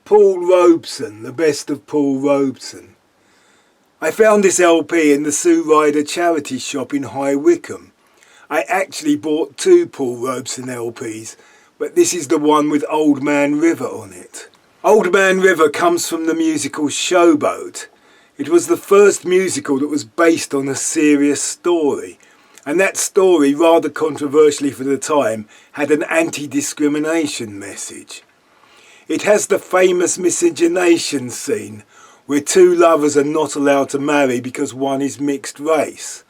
Paul Robeson, the best of Paul Robeson. I found this LP in the Sue Ryder charity shop in High Wycombe. I actually bought two Paul Robeson LPs, but this is the one with Old Man River on it. Old Man River comes from the musical Showboat. It was the first musical that was based on a serious story, and that story, rather controversially for the time, had an anti-discrimination message. It has the famous miscegenation scene, where two lovers are not allowed to marry because one is mixed race.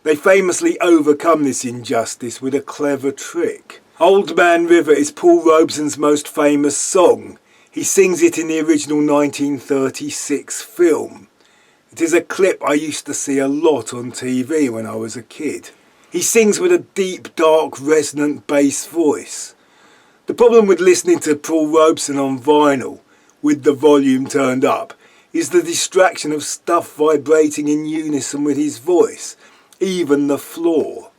They famously overcome this injustice with a clever trick. Old Man River is Paul Robeson's most famous song. He sings it in the original 1936 film. It is a clip I used to see a lot on TV when I was a kid. He sings with a deep, dark, resonant bass voice. The problem with listening to Paul Robeson on vinyl, with the volume turned up, is the distraction of stuff vibrating in unison with his voice, even the floor.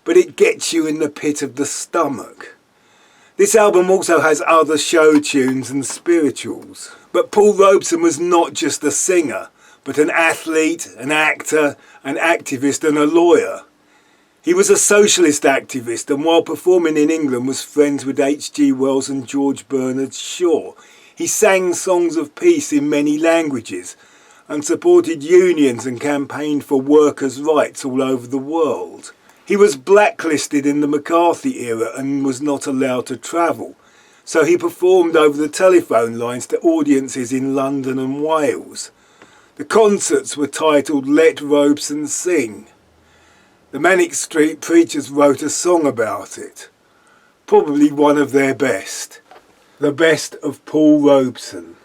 But it gets you in the pit of the stomach. This album also has other show tunes and spirituals. But Paul Robeson was not just a singer, but an athlete, an actor, an activist and a lawyer. He was a socialist activist, and while performing in England was friends with H.G. Wells and George Bernard Shaw. He sang songs of peace in many languages and supported unions and campaigned for workers' rights all over the world. He was blacklisted in the McCarthy era and was not allowed to travel, so he performed over the telephone lines to audiences in London and Wales. The concerts were titled Let Robeson Sing. The Manic Street Preachers wrote a song about it, probably one of their best. The best of Paul Robeson.